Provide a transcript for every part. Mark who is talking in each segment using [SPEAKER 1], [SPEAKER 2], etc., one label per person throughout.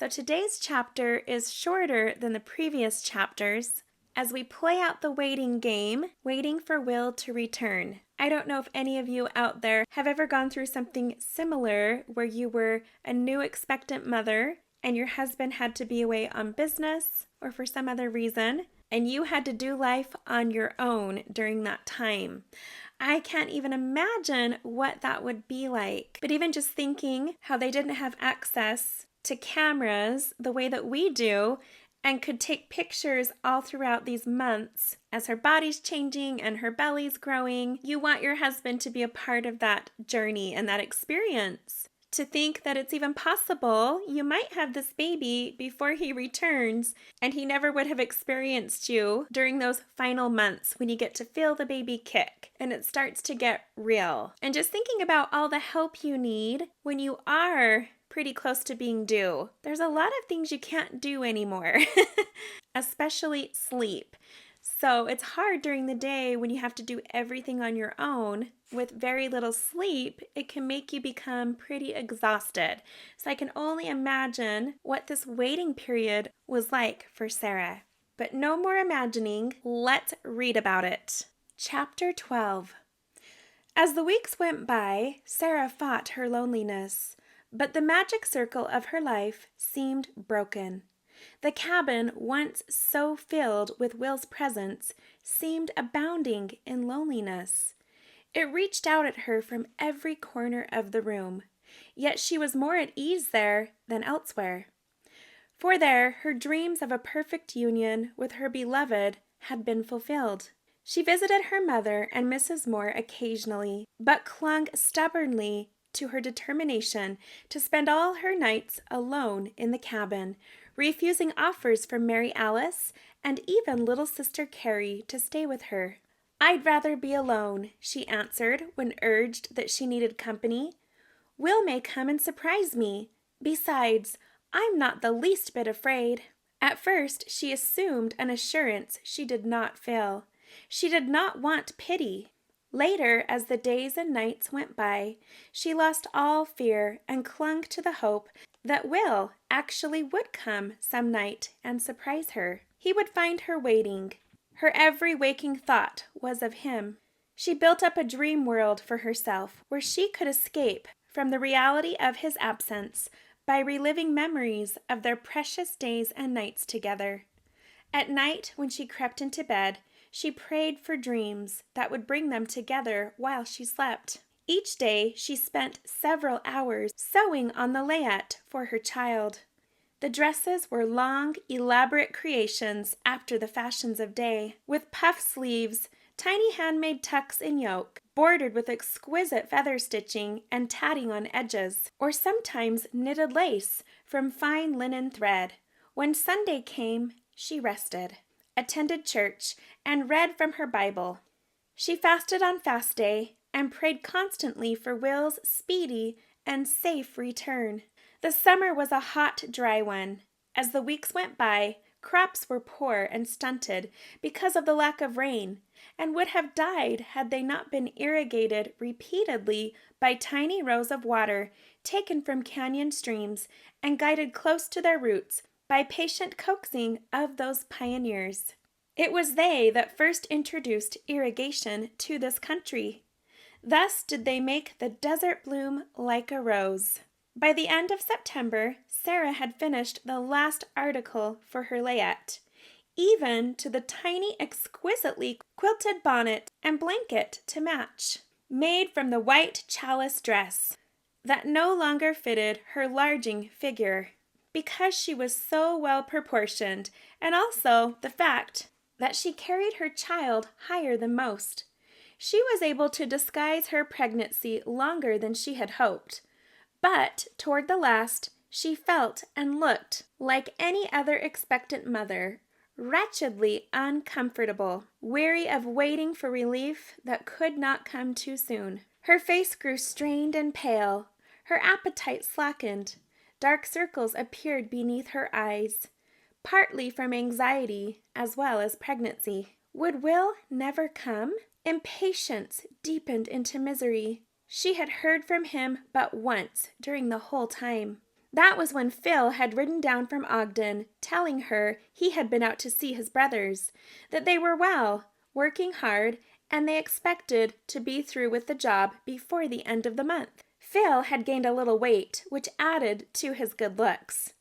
[SPEAKER 1] So today's chapter is shorter than the previous chapters as we play out the waiting game, waiting for Will to return. I don't know if any of you out there have ever gone through something similar where you were a new expectant mother and your husband had to be away on business or for some other reason, and you had to do life on your own during that time. I can't even imagine what that would be like. But even just thinking how they didn't have access to cameras the way that we do and could take pictures all throughout these months as her body's changing and her belly's growing, you want your husband to be a part of that journey and that experience. To think that it's even possible you might have this baby before he returns and he never would have experienced you during those final months when you get to feel the baby kick and it starts to get real. And just thinking about all the help you need when you are pretty close to being due. There's a lot of things you can't do anymore, especially sleep. So it's hard during the day when you have to do everything on your own. With very little sleep, it can make you become pretty exhausted. So I can only imagine what this waiting period was like for Sarah. But no more imagining, let's read about it. Chapter 12. As the weeks went by, Sarah fought her loneliness, but the magic circle of her life seemed broken. The cabin, once so filled with Will's presence, seemed abounding in loneliness. It reached out at her from every corner of the room, yet she was more at ease there than elsewhere. For there, her dreams of a perfect union with her beloved had been fulfilled. She visited her mother and Mrs. Moore occasionally, but clung stubbornly to her determination to spend all her nights alone in the cabin, refusing offers from Mary Alice and even little sister Carrie to stay with her. "I'd rather be alone," she answered when urged that she needed company. "Will may come and surprise me. Besides, I'm not the least bit afraid." At first, she assumed an assurance she did not feel. She did not want pity. Later, as the days and nights went by, she lost all fear and clung to the hope that Will actually would come some night and surprise her. He would find her waiting. Her every waking thought was of him. She built up a dream world for herself where she could escape from the reality of his absence by reliving memories of their precious days and nights together. At night, when she crept into bed, she prayed for dreams that would bring them together while she slept. Each day, she spent several hours sewing on the layette for her child. The dresses were long, elaborate creations after the fashions of day, with puff sleeves, tiny handmade tucks in yoke, bordered with exquisite feather stitching and tatting on edges, or sometimes knitted lace from fine linen thread. When Sunday came, she rested, attended church, and read from her Bible. She fasted on fast day and prayed constantly for Will's speedy and safe return. The summer was a hot, dry one. As the weeks went by, crops were poor and stunted because of the lack of rain, and would have died had they not been irrigated repeatedly by tiny rows of water taken from canyon streams and guided close to their roots by patient coaxing of those pioneers. It was they that first introduced irrigation to this country. Thus did they make the desert bloom like a rose. By the end of September, Sarah had finished the last article for her layette, even to the tiny, exquisitely quilted bonnet and blanket to match, made from the white challis dress that no longer fitted her larging figure, because she was so well proportioned, and also the fact that she carried her child higher than most. She was able to disguise her pregnancy longer than she had hoped, but toward the last she felt and looked like any other expectant mother, wretchedly uncomfortable, weary of waiting for relief that could not come too soon. Her face grew strained and pale, her appetite slackened, dark circles appeared beneath her eyes, partly from anxiety as well as pregnancy. Would Will never come? Impatience deepened into misery. She had heard from him but once during the whole time. That was when Phil had ridden down from Ogden, telling her he had been out to see his brothers, that they were well, working hard, and they expected to be through with the job before the end of the month. Phil had gained a little weight, which added to his good looks.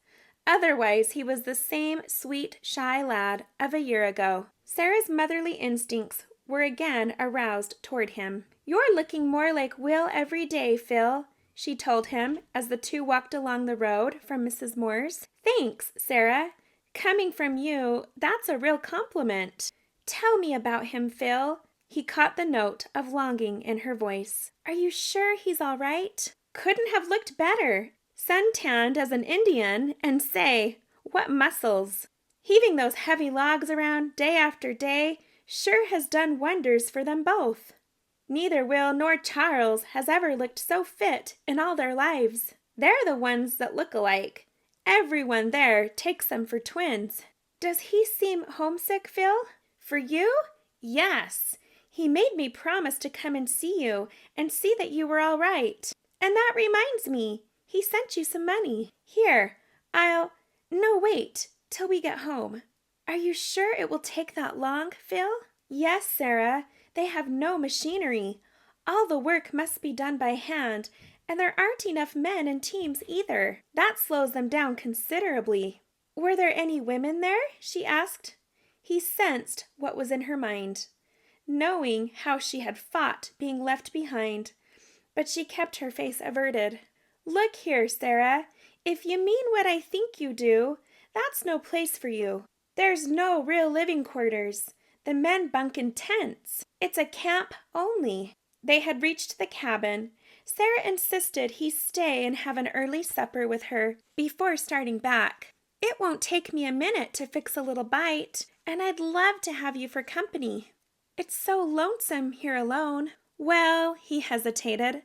[SPEAKER 1] Otherwise, he was the same sweet, shy lad of a year ago. Sarah's motherly instincts were again aroused toward him. "You're looking more like Will every day, Phil," she told him as the two walked along the road from Mrs. Moore's. "Thanks, Sarah. Coming from you, that's a real compliment. Tell me about him, Phil." He caught the note of longing in her voice. "Are you sure he's all right?" "Couldn't have looked better. Sun-tanned as an Indian, and say, what muscles! Heaving those heavy logs around day after day sure has done wonders for them both. Neither Will nor Charles has ever looked so fit in all their lives. They're the ones that look alike. Everyone there takes them for twins." "Does he seem homesick, Phil?" "For you? Yes. He made me promise to come and see you and see that you were all right. And that reminds me, he sent you some money. Here, No, wait, till we get home." "Are you sure it will take that long, Phil?" "Yes, Sarah. They have no machinery. All the work must be done by hand, and there aren't enough men in teams either. That slows them down considerably." "Were there any women there?" she asked. He sensed what was in her mind, knowing how she had fought being left behind, but she kept her face averted. "Look here, Sarah, if you mean what I think you do, that's no place for you. There's no real living quarters. The men bunk in tents. It's a camp only." They had reached the cabin. Sarah insisted he stay and have an early supper with her before starting back. "It won't take me a minute to fix a little bite, and I'd love to have you for company. It's so lonesome here alone." "Well," he hesitated,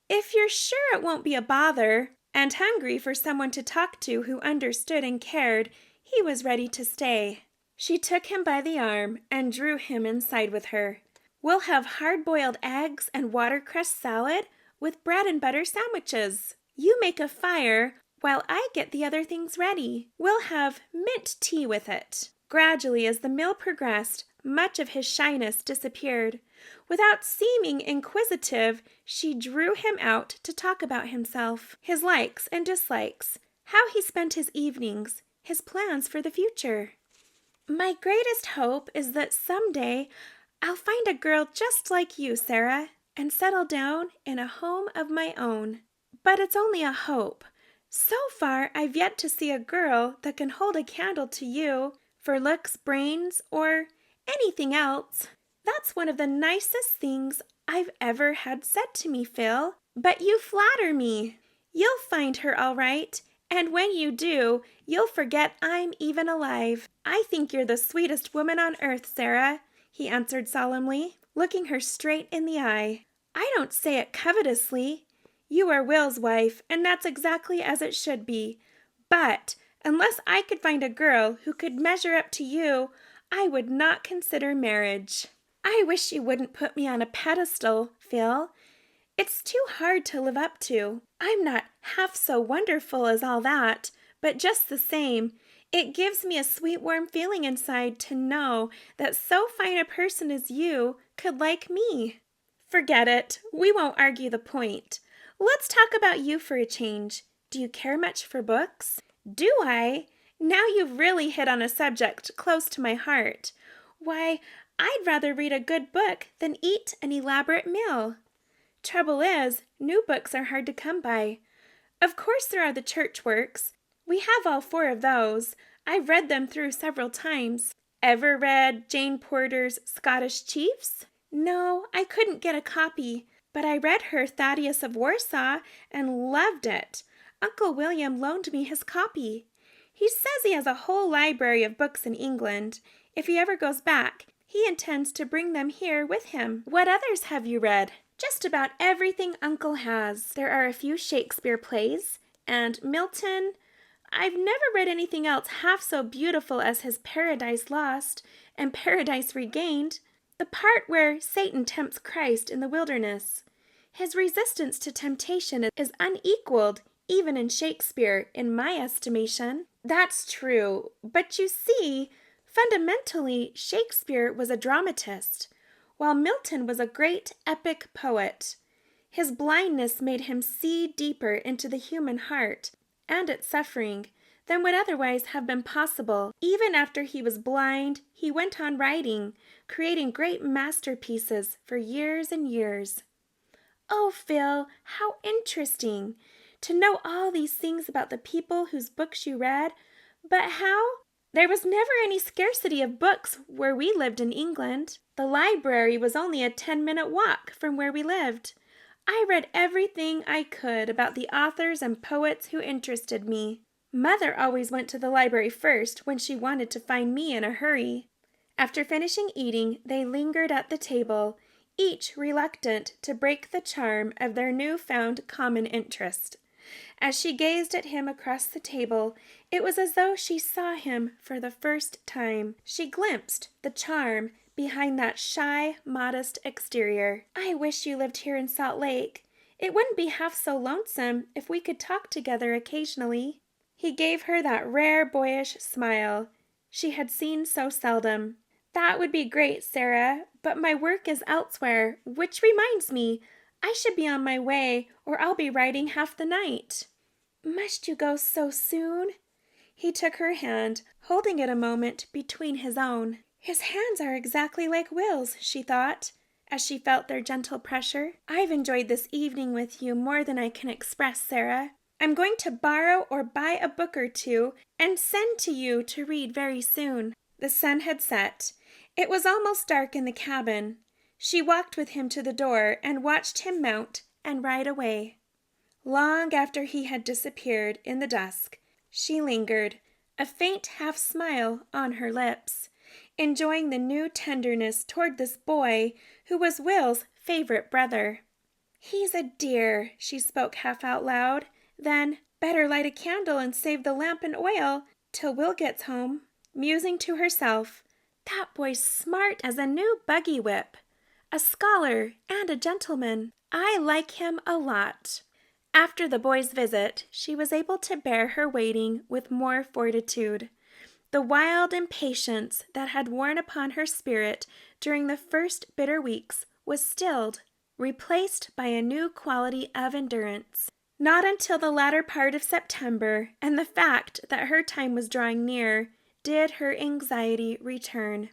[SPEAKER 1] "if you're sure it won't be a bother," and hungry for someone to talk to who understood and cared, he was ready to stay. She took him by the arm and drew him inside with her. "We'll have hard-boiled eggs and watercress salad with bread and butter sandwiches. You make a fire while I get the other things ready. We'll have mint tea with it." Gradually, as the meal progressed, much of his shyness disappeared. Without seeming inquisitive, she drew him out to talk about himself, his likes and dislikes, how he spent his evenings, his plans for the future. "My greatest hope is that someday I'll find a girl just like you, Sarah, and settle down in a home of my own. But it's only a hope. So far, I've yet to see a girl that can hold a candle to you for looks, brains, or anything else. That's one of the nicest things I've ever had said to me, Phil. But you flatter me. You'll find her all right, and when you do, you'll forget I'm even alive." "I think you're the sweetest woman on earth, Sarah," he answered solemnly, looking her straight in the eye. "I don't say it covetously. You are Will's wife, and that's exactly as it should be. But unless I could find a girl who could measure up to you, I would not consider marriage." "I wish you wouldn't put me on a pedestal, Phil. It's too hard to live up to. I'm not half so wonderful as all that, but just the same, it gives me a sweet warm feeling inside to know that so fine a person as you could like me." "Forget it. We won't argue the point. Let's talk about you for a change. Do you care much for books?" "Do I? Now you've really hit on a subject close to my heart. Why, I'd rather read a good book than eat an elaborate meal. Trouble is, new books are hard to come by. Of course there are the church works. We have all 4 of those. I've read them through several times. Ever read Jane Porter's Scottish Chiefs?" "No, I couldn't get a copy, but I read her Thaddeus of Warsaw and loved it. Uncle William loaned me his copy. He says he has a whole library of books in England. If he ever goes back, he intends to bring them here with him." "What others have you read?" "Just about everything Uncle has. There are a few Shakespeare plays, and Milton. I've never read anything else half so beautiful as his Paradise Lost and Paradise Regained. The part where Satan tempts Christ in the wilderness. His resistance to temptation is unequaled even in Shakespeare, in my estimation. That's true, but you see, fundamentally, Shakespeare was a dramatist, while Milton was a great epic poet. His blindness made him see deeper into the human heart and its suffering than would otherwise have been possible. Even after he was blind, he went on writing, creating great masterpieces for years and years. Oh, Phil, how interesting! To know all these things about the people whose books you read. But how? There was never any scarcity of books where we lived in England. The library was only a 10-minute walk from where we lived. I read everything I could about the authors and poets who interested me. Mother always went to the library first when she wanted to find me in a hurry. After finishing eating, they lingered at the table, each reluctant to break the charm of their new-found common interest. As she gazed at him across the table, it was as though she saw him for the first time. She glimpsed the charm behind that shy, modest exterior. I wish you lived here in Salt Lake. It wouldn't be half so lonesome if we could talk together occasionally. He gave her that rare boyish smile she had seen so seldom. That would be great, Sarah, but my work is elsewhere, which reminds me, I should be on my way, or I'll be writing half the night. Must you go so soon? He took her hand, holding it a moment between his own. His hands are exactly like Will's, she thought, as she felt their gentle pressure. I've enjoyed this evening with you more than I can express, Sarah. I'm going to borrow or buy a book or two and send to you to read very soon. The sun had set. It was almost dark in the cabin. She walked with him to the door and watched him mount and ride away. Long after he had disappeared in the dusk, she lingered, a faint half-smile on her lips, enjoying the new tenderness toward this boy who was Will's favorite brother. He's a dear, she spoke half out loud. Then, better light a candle and save the lamp and oil till Will gets home. Musing to herself, that boy's smart as a new buggy whip. A scholar and a gentleman. I like him a lot. After the boy's visit, she was able to bear her waiting with more fortitude. The wild impatience that had worn upon her spirit during the first bitter weeks was stilled, replaced by a new quality of endurance. Not until the latter part of September, and the fact that her time was drawing near, did her anxiety return.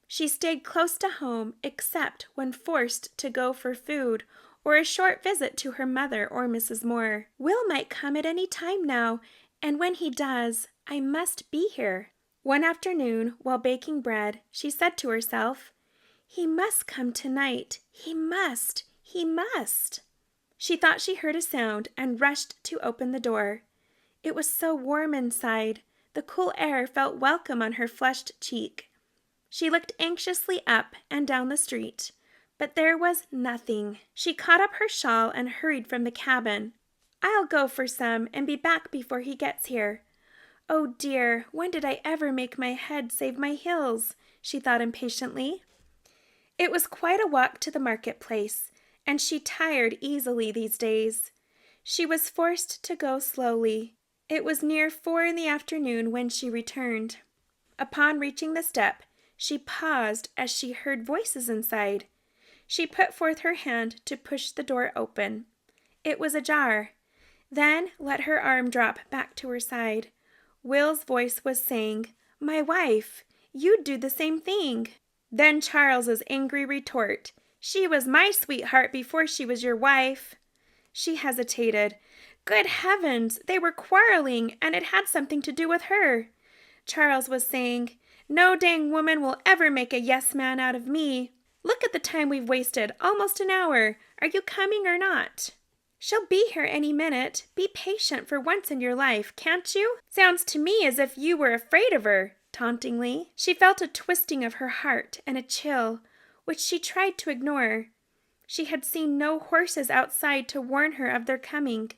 [SPEAKER 1] She stayed close to home except when forced to go for food or a short visit to her mother or Mrs. Moore. Will might come at any time now, and when he does, I must be here. One afternoon, while baking bread, she said to herself, he must come tonight. He must. He must. She thought she heard a sound and rushed to open the door. It was so warm inside. The cool air felt welcome on her flushed cheek. She looked anxiously up and down the street, but there was nothing. She caught up her shawl and hurried from the cabin. I'll go for some and be back before he gets here. Oh dear, when did I ever make my head save my heels? She thought impatiently. It was quite a walk to the marketplace, and she tired easily these days. She was forced to go slowly. It was near 4 in the afternoon when she returned. Upon reaching the step, she paused as she heard voices inside. She put forth her hand to push the door open. It was ajar. Then let her arm drop back to her side. Will's voice was saying, "My wife, you'd do the same thing." Then Charles's angry retort, "She was my sweetheart before she was your wife." She hesitated. Good heavens, they were quarreling, and it had something to do with her. Charles was saying, "No dang woman will ever make a yes man out of me. Look at the time we've wasted, almost an hour. Are you coming or not?" "She'll be here any minute. Be patient for once in your life, can't you? Sounds to me as if you were afraid of her," tauntingly. She felt a twisting of her heart and a chill, which she tried to ignore. She had seen no horses outside to warn her of their coming.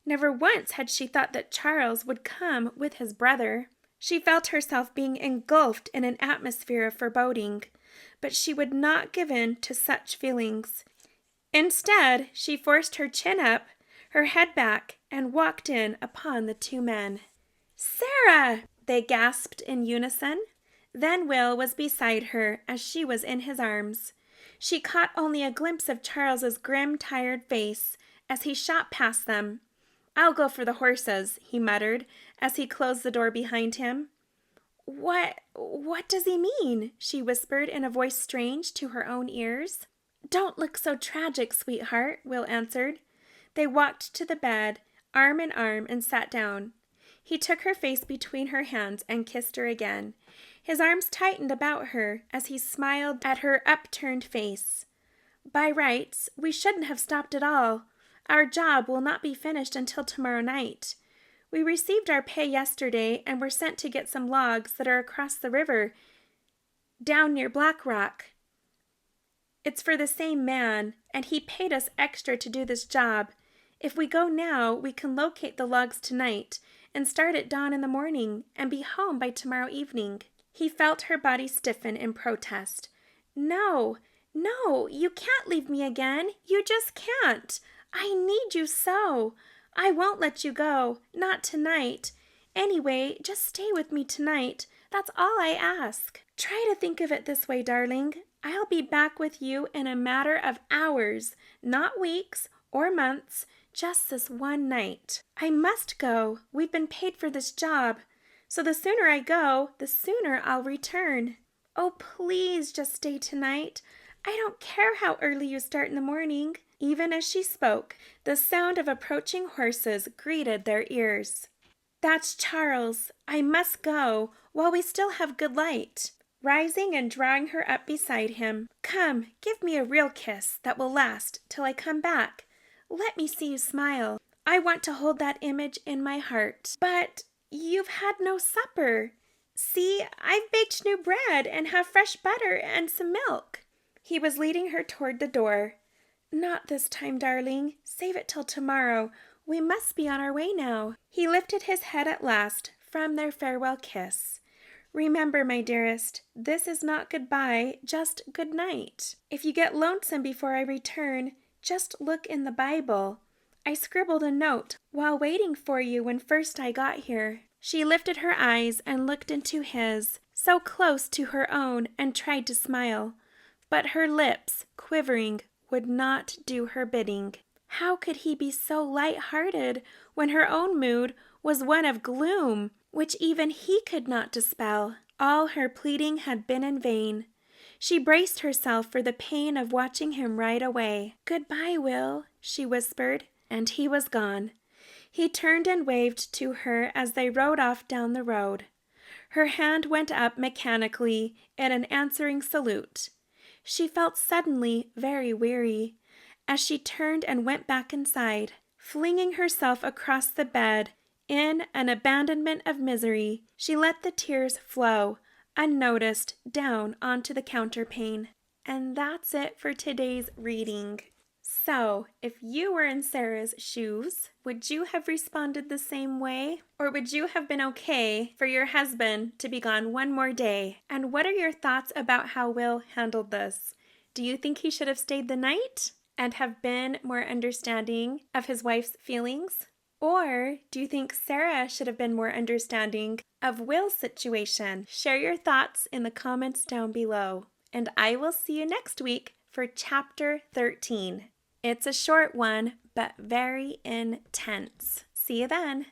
[SPEAKER 1] Never once had she thought that Charles would come with his brother. She felt herself being engulfed in an atmosphere of foreboding, but she would not give in to such feelings. Instead, she forced her chin up, her head back, and walked in upon the two men. "Sarah!" they gasped in unison. Then Will was beside her as she was in his arms. She caught only a glimpse of Charles's grim, tired face as he shot past them. "I'll go for the horses," he muttered as he closed the door behind him. What does he mean?" she whispered in a voice strange to her own ears. "Don't look so tragic, sweetheart," Will answered. They walked to the bed, arm in arm, and sat down. He took her face between her hands and kissed her again. His arms tightened about her as he smiled at her upturned face. "By rights, we shouldn't have stopped at all. Our job will not be finished until tomorrow night. We received our pay yesterday and were sent to get some logs that are across the river, down near Black Rock. It's for the same man, and he paid us extra to do this job. If we go now, we can locate the logs tonight and start at dawn in the morning and be home by tomorrow evening." He felt her body stiffen in protest. No, you can't leave me again. You just can't. I need you so. I won't let you go, not tonight. Anyway, just stay with me tonight. That's all I ask. Try to think of it this way, darling. I'll be back with you in a matter of hours, not weeks or months, just this one night. I must go. We've been paid for this job. So the sooner I go, the sooner I'll return. Oh, please just stay tonight. I don't care how early you start in the morning." Even as she spoke, the sound of approaching horses greeted their ears. "That's Charles. I must go while we still have good light." Rising and drawing her up beside him, "Come, give me a real kiss that will last till I come back. Let me see you smile. I want to hold that image in my heart." "But you've had no supper. See, I've baked new bread and have fresh butter and some milk." He was leading her toward the door. "Not this time, darling. Save it till tomorrow. We must be on our way now." He lifted his head at last from their farewell kiss. "Remember, my dearest, this is not goodbye, just good night. If you get lonesome before I return, just look in the Bible. I scribbled a note while waiting for you when first I got here." She lifted her eyes and looked into his, so close to her own, and tried to smile. But her lips, quivering, would not do her bidding. How could he be so light-hearted when her own mood was one of gloom, which even he could not dispel? All her pleading had been in vain. She braced herself for the pain of watching him ride away. "Goodbye, Will," she whispered, and he was gone. He turned and waved to her as they rode off down the road. Her hand went up mechanically in an answering salute. She felt suddenly very weary as she turned and went back inside. Flinging herself across the bed in an abandonment of misery, she let the tears flow unnoticed down onto the counterpane. And that's it for today's reading. So, if you were in Sarah's shoes, would you have responded the same way? Or would you have been okay for your husband to be gone one more day? And what are your thoughts about how Will handled this? Do you think he should have stayed the night and have been more understanding of his wife's feelings? Or do you think Sarah should have been more understanding of Will's situation? Share your thoughts in the comments down below. And I will see you next week for Chapter 13. It's a short one, but very intense. See you then.